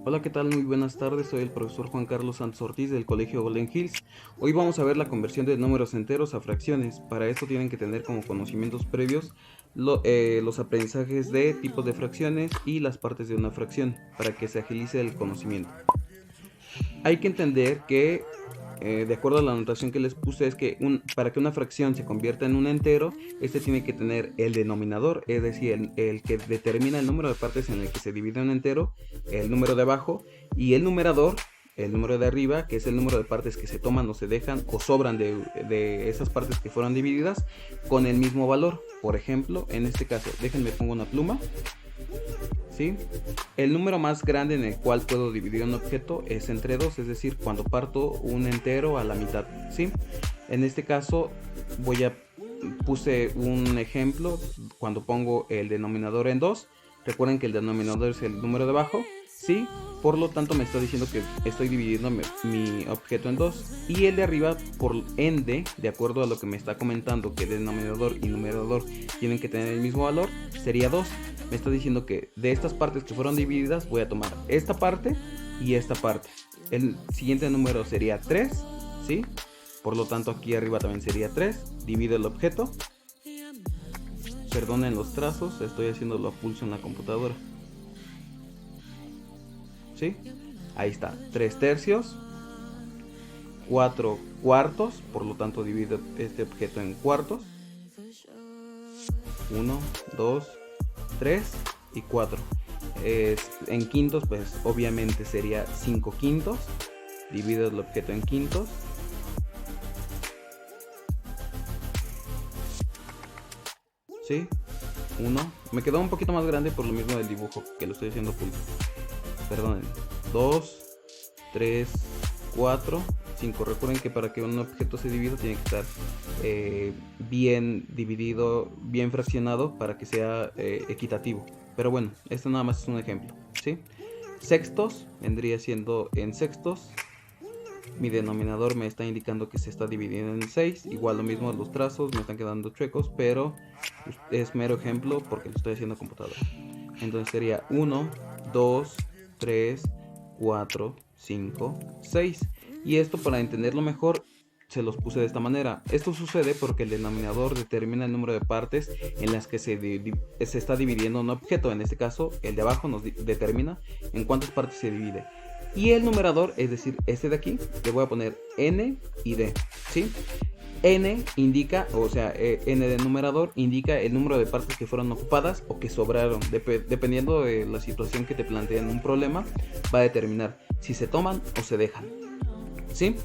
Hola, ¿qué tal? Muy buenas tardes, soy el profesor Juan Carlos Santos Ortiz del Colegio Golden Hills. Hoy vamos a ver la conversión de números enteros a fracciones. Para esto tienen que tener como conocimientos previos los aprendizajes de tipos de fracciones y las partes de una fracción, para que se agilice el conocimiento. Hay que entender que, de acuerdo a la anotación que les puse, es que para que una fracción se convierta en un entero, este tiene que tener el denominador, es decir, el que determina el número de partes en el que se divide un entero, el número de abajo, y el numerador, el número de arriba, que es el número de partes que se toman o se dejan o sobran de esas partes que fueron divididas, con el mismo valor. Por ejemplo, en este caso, déjenme pongo una pluma. ¿Sí? El número más grande en el cual puedo dividir un objeto es entre 2, es decir, cuando parto un entero a la mitad, ¿sí? En este caso puse un ejemplo cuando pongo el denominador en 2. Recuerden que el denominador es el número de abajo, ¿sí? Por lo tanto me está diciendo que estoy dividiendo mi objeto en 2. Y el de arriba, por ende, de acuerdo a lo que me está comentando, que el denominador y numerador tienen que tener el mismo valor, sería 2. Me está diciendo que de estas partes que fueron divididas voy a tomar esta parte y esta parte. El siguiente número sería 3, ¿sí? Por lo tanto aquí arriba también sería 3. Divido el objeto. Perdonen los trazos, estoy haciéndolo a pulso en la computadora. ¿Sí? Ahí está, 3 tercios, 4 cuartos, por lo tanto divido este objeto en cuartos. 1, 2, 3 y 4. En quintos, pues obviamente sería 5 quintos. Divido el objeto en quintos. ¿Sí? 1. Me quedó un poquito más grande por lo mismo del dibujo, que lo estoy haciendo pulso. Perdonen. 2, 3, 4, 5. Recuerden que para que un objeto se divida tiene que estar bien dividido, bien fraccionado para que sea equitativo. Pero bueno, esto nada más es un ejemplo, ¿sí? Sextos vendría siendo en sextos. Mi denominador me está indicando que se está dividiendo en 6. Igual lo mismo, los trazos me están quedando chuecos, pero es mero ejemplo porque lo estoy haciendo en computadora. Entonces sería 1, 2, 3, 4, 5, 6. Y esto, para entenderlo mejor, se los puse de esta manera. Esto sucede porque el denominador determina el número de partes en las que se está dividiendo un objeto. En este caso, el de abajo nos determina en cuántas partes se divide. Y el numerador, es decir, este de aquí, le voy a poner N y D, ¿sí? N indica, o sea, N de numerador indica el número de partes que fueron ocupadas o que sobraron. Dependiendo de la situación que te planteen un problema, va a determinar si se toman o se dejan, ¿sí?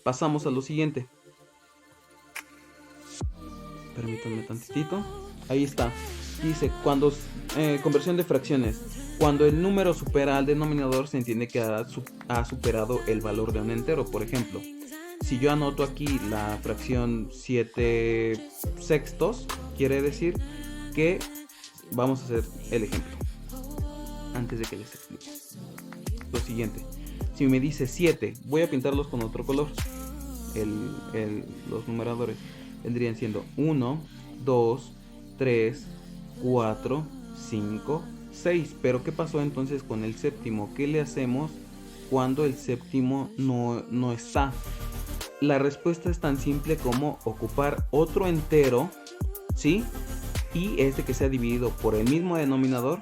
Pasamos a lo siguiente. Permítanme tantitito. Ahí está. Dice, cuando conversión de fracciones. Cuando el número supera al denominador, se entiende que ha superado el valor de un entero. Por ejemplo, si yo anoto aquí la fracción 7 sextos, quiere decir que vamos a hacer el ejemplo. Antes de que les explique. Lo siguiente. Si me dice 7, voy a pintarlos con otro color. Los numeradores vendrían siendo 1, 2, 3, 4, 5, 6. Pero ¿qué pasó entonces con el séptimo? ¿Qué le hacemos cuando el séptimo no está? La respuesta es tan simple como ocupar otro entero, ¿sí? Y este que sea dividido por el mismo denominador,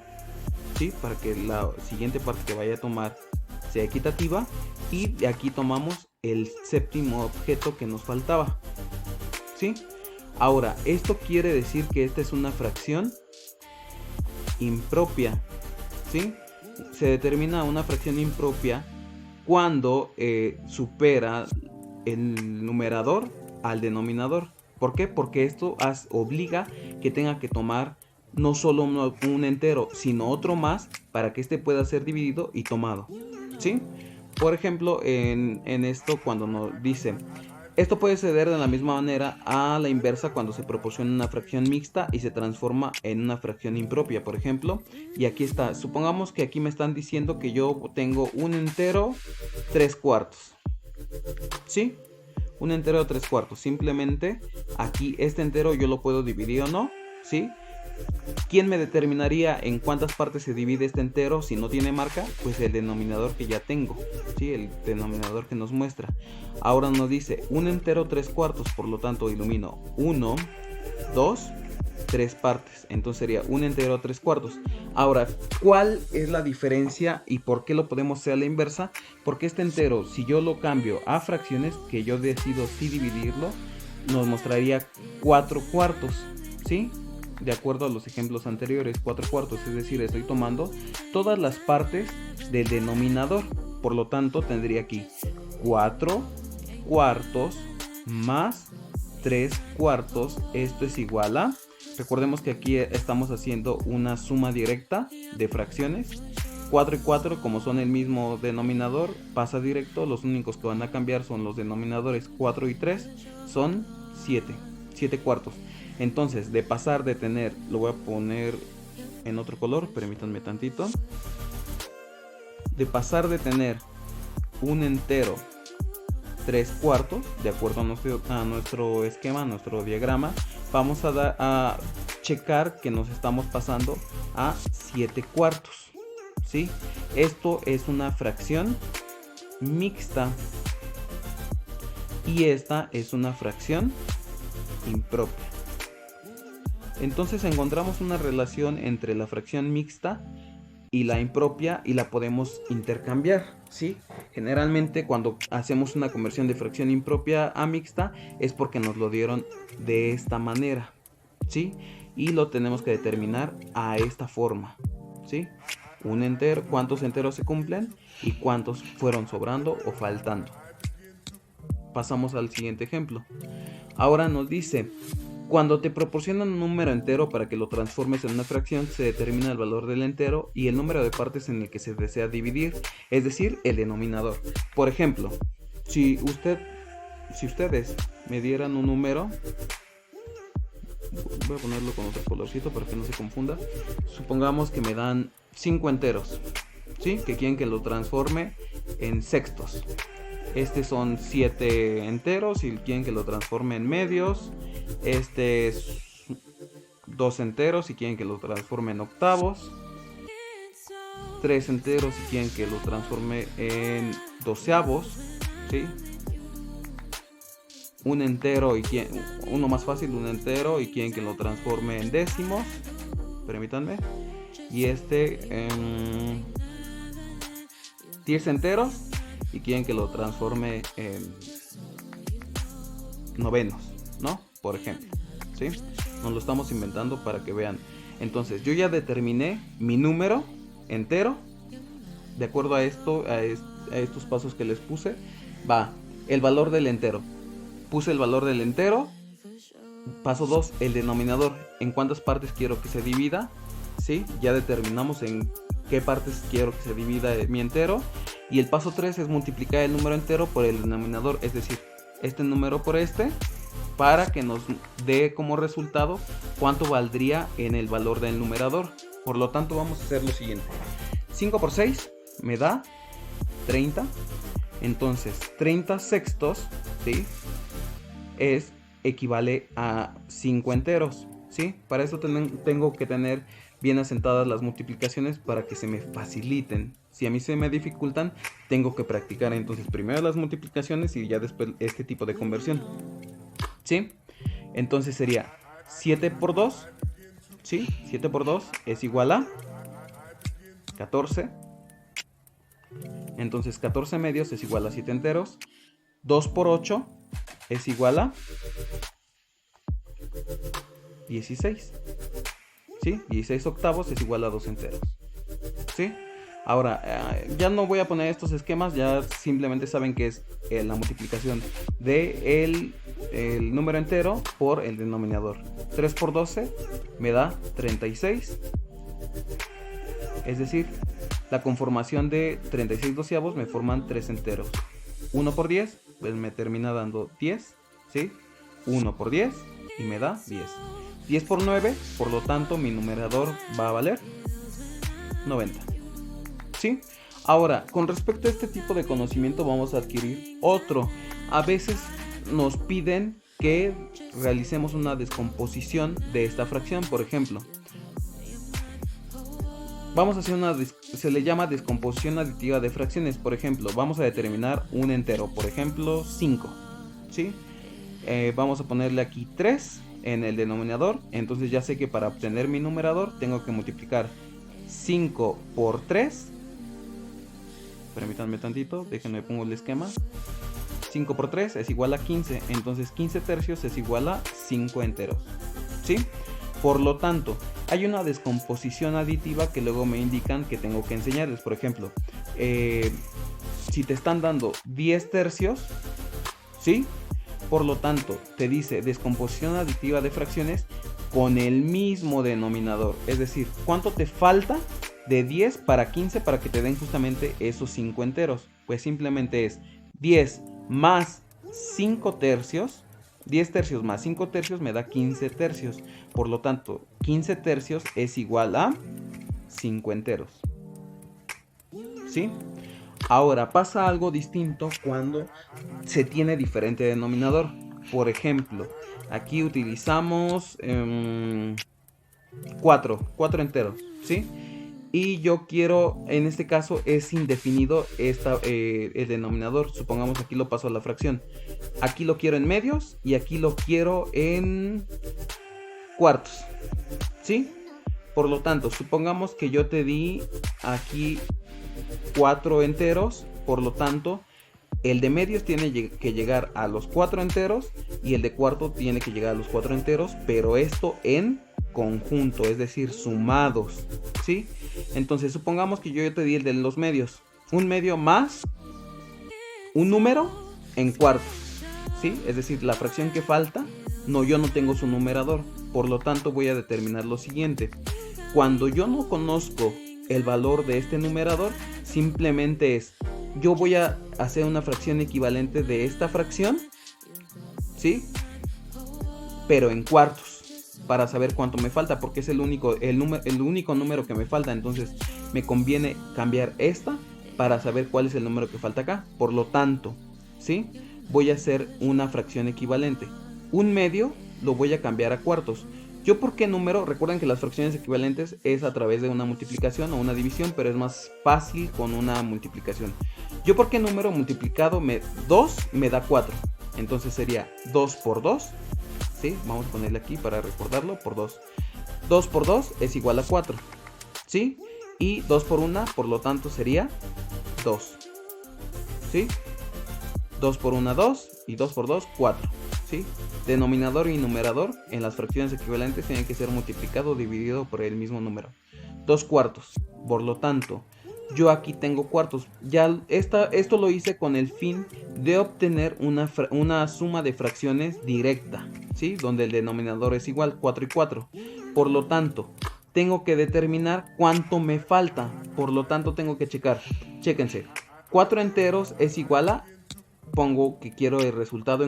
¿sí? Para que la siguiente parte que vaya a tomar sea equitativa. Y de aquí tomamos el séptimo objeto que nos faltaba, ¿sí? Ahora, esto quiere decir que esta es una fracción impropia, ¿sí? Se determina una fracción impropia cuando supera el numerador al denominador. ¿Por qué? Porque esto obliga que tenga que tomar no solo un entero, sino otro más para que este pueda ser dividido y tomado, ¿sí? Por ejemplo, en esto, cuando nos dice, esto puede suceder de la misma manera a la inversa cuando se proporciona una fracción mixta y se transforma en una fracción impropia, por ejemplo. Y aquí está, supongamos que aquí me están diciendo que yo tengo un entero 3 cuartos, ¿sí? Un entero 3 cuartos. Simplemente aquí este entero yo lo puedo dividir o no, ¿sí? ¿Quién me determinaría en cuántas partes se divide este entero si no tiene marca? Pues el denominador que ya tengo, ¿sí? El denominador que nos muestra. Ahora nos dice un entero 3/4, por lo tanto ilumino 1, 2, 3 partes. Entonces sería un entero 3/4. Ahora, ¿cuál es la diferencia y por qué lo podemos hacer a la inversa? Porque este entero, si yo lo cambio a fracciones, que yo decido si dividirlo, nos mostraría 4/4, ¿sí? De acuerdo a los ejemplos anteriores, 4/4, es decir, estoy tomando todas las partes del denominador. Por lo tanto, tendría aquí 4/4 más 3/4. Esto es igual a... Recordemos que aquí estamos haciendo una suma directa de fracciones. 4 y 4, como son el mismo denominador, pasa directo. Los únicos que van a cambiar son los denominadores 4 y 3. Son 7/4. Entonces, de pasar de tener, lo voy a poner en otro color, permítanme tantito. De pasar de tener un entero 3/4, de acuerdo a nuestro esquema, a nuestro diagrama, vamos a checar que nos estamos pasando a 7/4, ¿sí? Esto es una fracción mixta y esta es una fracción impropia. Entonces encontramos una relación entre la fracción mixta y la impropia y la podemos intercambiar, ¿sí? Generalmente cuando hacemos una conversión de fracción impropia a mixta es porque nos lo dieron de esta manera, ¿sí? Y lo tenemos que determinar a esta forma, ¿sí? Un entero, cuántos enteros se cumplen y cuántos fueron sobrando o faltando. Pasamos al siguiente ejemplo. Ahora nos dice: cuando te proporcionan un número entero para que lo transformes en una fracción, se determina el valor del entero y el número de partes en el que se desea dividir, es decir, el denominador. Por ejemplo, si ustedes me dieran un número, voy a ponerlo con otro colorcito para que no se confunda. Supongamos que me dan 5 enteros, ¿sí? Que quieren que lo transforme en sextos. Son 7 enteros y quieren que lo transforme en medios. Este es 2 enteros y quieren que lo transforme en octavos. 3 enteros y quieren que lo transforme en doceavos, ¿sí? Un entero y uno más fácil, un entero y quieren que lo transforme en décimos. Permítanme. Y 10 enteros y quieren que lo transforme en novenos, ¿no? Por ejemplo, ¿sí? Nos lo estamos inventando para que vean. Entonces, yo ya determiné mi número entero. De acuerdo a estos pasos que les puse, va el valor del entero. Puse el valor del entero. Paso 2, el denominador. ¿En cuántas partes quiero que se divida? ¿Sí? Ya determinamos en qué partes quiero que se divida mi entero. Y el paso 3 es multiplicar el número entero por el denominador, es decir, este número por este, para que nos dé como resultado cuánto valdría en el valor del numerador. Por lo tanto, vamos a hacer lo siguiente: 5 por 6 me da 30. Entonces 30 sextos, ¿sí? Equivale a 5 enteros, ¿sí? Para eso tengo que tener bien asentadas las multiplicaciones para que se me faciliten. Si a mí se me dificultan, tengo que practicar entonces primero las multiplicaciones y ya después este tipo de conversión, ¿sí? Entonces sería 7 por 2, ¿sí? 7 por 2 es igual a 14. Entonces 14 medios es igual a 7 enteros. 2 por 8 es igual a 16. ¿Sí? 16 octavos es igual a 2 enteros. ¿Sí? Ahora, ya no voy a poner estos esquemas, ya simplemente saben que es la multiplicación de el número entero por el denominador. 3 por 12 me da 36. Es decir, la conformación de 36 doceavos me forman 3 enteros. 1 por 10, pues me termina dando 10, ¿sí? 1 por 10 y me da 10. 10 por 9, por lo tanto mi numerador va a valer 90. ¿Sí? Ahora, con respecto a este tipo de conocimiento vamos a adquirir otro. A veces nos piden que realicemos una descomposición de esta fracción. Por ejemplo, vamos a hacer se le llama descomposición aditiva de fracciones. Por ejemplo, vamos a determinar un entero, por ejemplo 5, ¿sí? Vamos a ponerle aquí 3 en el denominador. Entonces ya sé que para obtener mi numerador tengo que multiplicar 5 por 3. Permítanme tantito, déjenme pongo el esquema. 5 por 3 es igual a 15, entonces 15 tercios es igual a 5 enteros, ¿sí? Por lo tanto, hay una descomposición aditiva que luego me indican que tengo que enseñarles. Por ejemplo, si te están dando 10 tercios, ¿sí? Por lo tanto, te dice descomposición aditiva de fracciones con el mismo denominador. Es decir, ¿cuánto te falta de 10 para 15 para que te den justamente esos 5 enteros? Pues simplemente es 10 más 5 tercios. 10 tercios más 5 tercios me da 15 tercios. Por lo tanto, 15 tercios es igual a 5 enteros. ¿Sí? Ahora, pasa algo distinto cuando se tiene diferente denominador. Por ejemplo, aquí utilizamos 4 enteros, ¿sí? Y yo quiero, en este caso es indefinido el denominador. Supongamos aquí lo paso a la fracción. Aquí lo quiero en medios y aquí lo quiero en cuartos, ¿sí? Por lo tanto, supongamos que yo te di aquí 4 enteros. Por lo tanto, el de medios tiene que llegar a los 4 enteros y el de cuarto tiene que llegar a los 4 enteros, pero esto en conjunto, es decir, sumados, ¿sí? Entonces supongamos que yo te di el de los medios, un medio más un número en cuartos, ¿sí? Es decir, la fracción que falta, yo no tengo su numerador. Por lo tanto, voy a determinar lo siguiente: cuando yo no conozco el valor de este numerador, simplemente yo voy a hacer una fracción equivalente de esta fracción, ¿sí? Pero en cuartos, para saber cuánto me falta, porque es el único número que me falta. Entonces me conviene cambiar esta para saber cuál es el número que falta acá. Por lo tanto, ¿sí? Voy a hacer una fracción equivalente. Un medio lo voy a cambiar a cuartos. ¿Yo por qué número? Recuerden que las fracciones equivalentes es a través de una multiplicación o una división, pero es más fácil con una multiplicación. ¿Yo por qué número multiplicado 2 me da 4? Entonces sería 2 por 2, ¿sí? Vamos a ponerle aquí para recordarlo, por 2. 2 por 2 es igual a 4, ¿sí? Y 2 por 1, por lo tanto sería 2, ¿sí? 2 por 1, 2, y 2 por 2, 4, ¿sí? Denominador y numerador en las fracciones equivalentes tienen que ser multiplicado o dividido por el mismo número. 2 cuartos. Por lo tanto, yo aquí tengo cuartos. Ya esto lo hice con el fin de obtener una suma de fracciones directa, ¿sí? Donde el denominador es igual, 4 y 4. Por lo tanto, tengo que determinar cuánto me falta. Por lo tanto, tengo que checar. Chéquense. 4 enteros es igual a... Pongo que quiero el resultado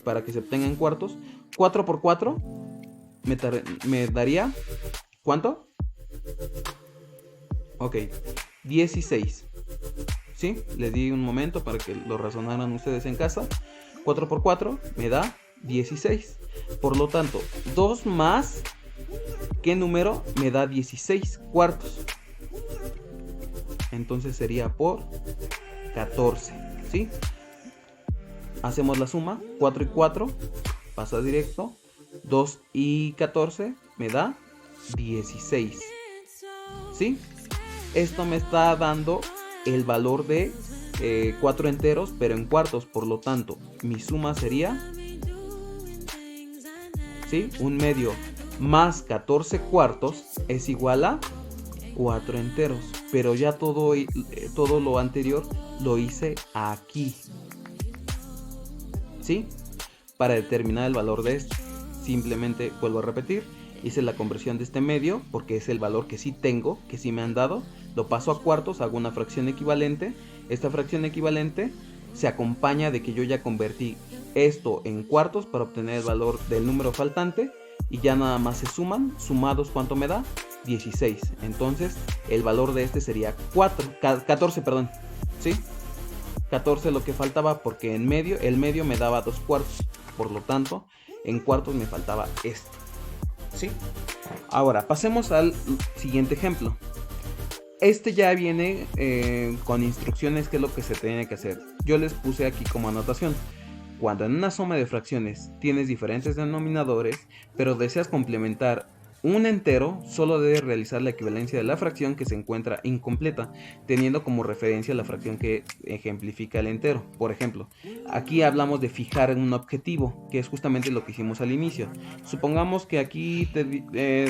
para que se obtenga en cuartos. 4 por 4 me daría... ¿Cuánto? Ok, 16. ¿Sí? Les di un momento para que lo razonaran ustedes en casa. 4 por 4 me da 16. Por lo tanto, 2 más... ¿qué número me da 16 cuartos? Entonces sería por 14. ¿Sí? Hacemos la suma. 4 y 4 pasa directo. 2 y 14 me da 16. ¿Sí? Esto me está dando el valor de 4 enteros, pero en cuartos. Por lo tanto, mi suma sería, ¿sí? Un medio más 14 cuartos es igual a 4 enteros. Pero ya todo lo anterior lo hice aquí, ¿sí? Para determinar el valor de esto, simplemente vuelvo a repetir, hice la conversión de este medio porque es el valor que sí tengo, que sí me han dado. Lo paso a cuartos, hago una fracción equivalente. Esta fracción equivalente se acompaña de que yo ya convertí esto en cuartos para obtener el valor del número faltante. Y ya nada más se suman. Sumados, ¿cuánto me da? 16. Entonces el valor de este sería 14, perdón, ¿sí? 14 lo que faltaba, porque el medio me daba 2 cuartos. Por lo tanto, en cuartos me faltaba esto, ¿sí? Ahora, pasemos al siguiente ejemplo. Este ya viene con instrucciones qué es lo que se tiene que hacer. Yo les puse aquí como anotación. Cuando en una suma de fracciones tienes diferentes denominadores, pero deseas complementar un entero, solo debes realizar la equivalencia de la fracción que se encuentra incompleta, teniendo como referencia la fracción que ejemplifica el entero. Por ejemplo, aquí hablamos de fijar un objetivo, que es justamente lo que hicimos al inicio. Supongamos que aquí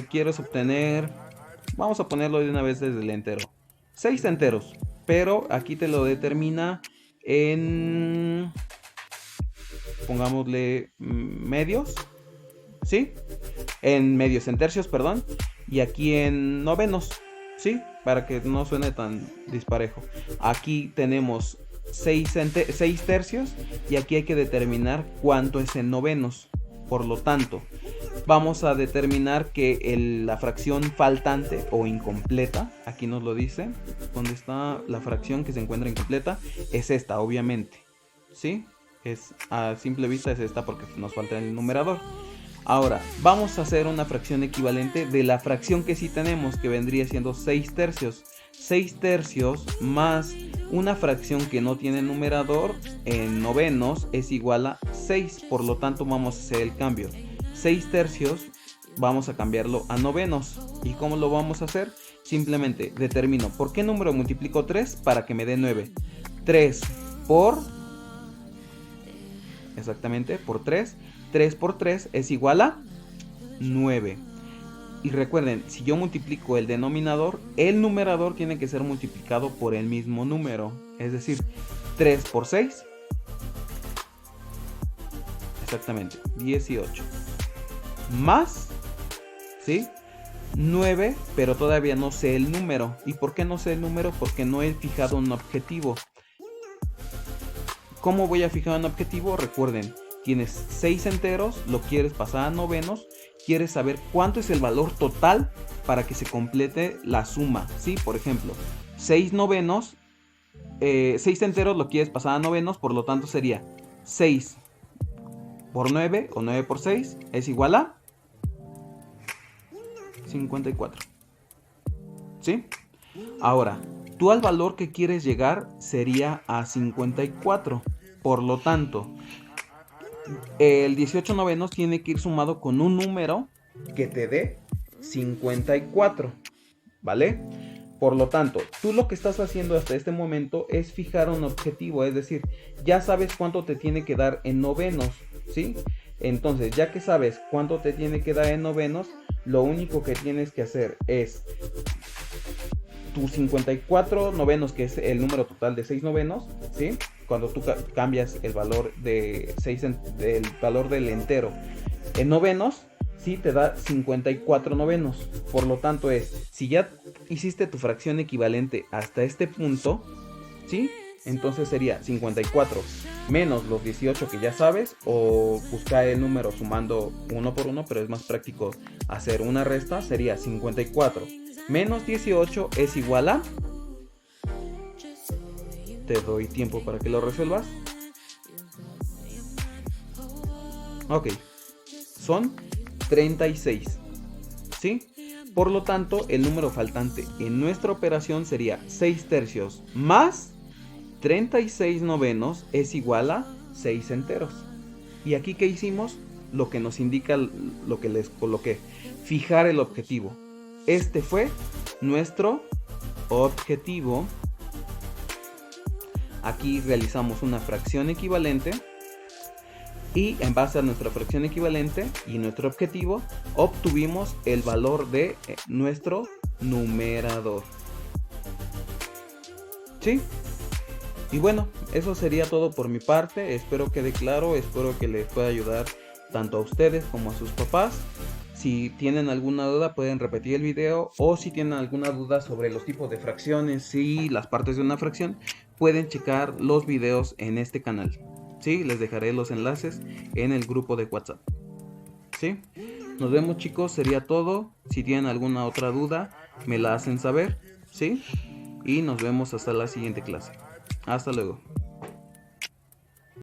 quieres obtener, vamos a ponerlo de una vez desde el entero, 6 enteros, pero aquí te lo determina en, pongámosle medios, ¿sí? En tercios, perdón, y aquí en novenos, ¿sí? Para que no suene tan disparejo. Aquí tenemos 6 tercios y aquí hay que determinar cuánto es en novenos. Por lo tanto, vamos a determinar que la fracción faltante o incompleta, aquí nos lo dice, donde está la fracción que se encuentra incompleta, es esta, obviamente, ¿sí? A simple vista es esta porque nos falta el numerador. Ahora, vamos a hacer una fracción equivalente de la fracción que sí tenemos, que vendría siendo 6 tercios. 6 tercios más una fracción que no tiene numerador en novenos es igual a 6. Por lo tanto, vamos a hacer el cambio. 6 tercios vamos a cambiarlo a novenos. ¿Y cómo lo vamos a hacer? Simplemente determino por qué número multiplico 3 para que me dé 9. 3 por... exactamente, por 3. 3 por 3 es igual a 9. Y recuerden, si yo multiplico el denominador, el numerador tiene que ser multiplicado por el mismo número. Es decir, 3 por 6. Exactamente, 18. Más, ¿sí? 9, pero todavía no sé el número. ¿Y por qué no sé el número? Porque no he fijado un objetivo. ¿Cómo voy a fijar un objetivo? Recuerden, tienes 6 enteros, lo quieres pasar a novenos, quieres saber cuánto es el valor total para que se complete la suma, ¿sí? Por ejemplo, 6 novenos, 6 enteros lo quieres pasar a novenos, por lo tanto sería 6 por 9 o 9 por 6 es igual a 54, ¿sí? Ahora, tú al valor que quieres llegar sería a 54, por lo tanto, el 18 novenos tiene que ir sumado con un número que te dé 54, ¿vale? Por lo tanto, tú lo que estás haciendo hasta este momento es fijar un objetivo, es decir, ya sabes cuánto te tiene que dar en novenos, ¿sí? Entonces, ya que sabes cuánto te tiene que dar en novenos, lo único que tienes que hacer es tu 54 novenos, que es el número total de 6 novenos, ¿sí? Cuando tú cambias el valor de 6 el valor del entero en novenos, ¿sí? Te da 54 novenos. Por lo tanto si ya hiciste tu fracción equivalente hasta este punto, ¿sí? Entonces sería 54 menos los 18 que ya sabes, o buscar el número sumando uno por uno, pero es más práctico hacer una resta. Sería 54 menos 18 es igual a... te doy tiempo para que lo resuelvas. Ok, son 36, ¿sí? Por lo tanto, el número faltante en nuestra operación sería 6 tercios más 36 novenos es igual a 6 enteros. Y aquí, ¿qué hicimos? Lo que nos indica lo que les coloqué: fijar el objetivo. Este fue nuestro objetivo. Aquí realizamos una fracción equivalente y en base a nuestra fracción equivalente y nuestro objetivo obtuvimos el valor de nuestro numerador, ¿sí? Y bueno, eso sería todo por mi parte. Espero quede claro, espero que les pueda ayudar tanto a ustedes como a sus papás. Si tienen alguna duda pueden repetir el video, o si tienen alguna duda sobre los tipos de fracciones y las partes de una fracción, pueden checar los videos en este canal, ¿sí? Les dejaré los enlaces en el grupo de WhatsApp, ¿sí? Nos vemos, chicos, sería todo. Si tienen alguna otra duda me la hacen saber, ¿sí? Y nos vemos hasta la siguiente clase. Hasta luego.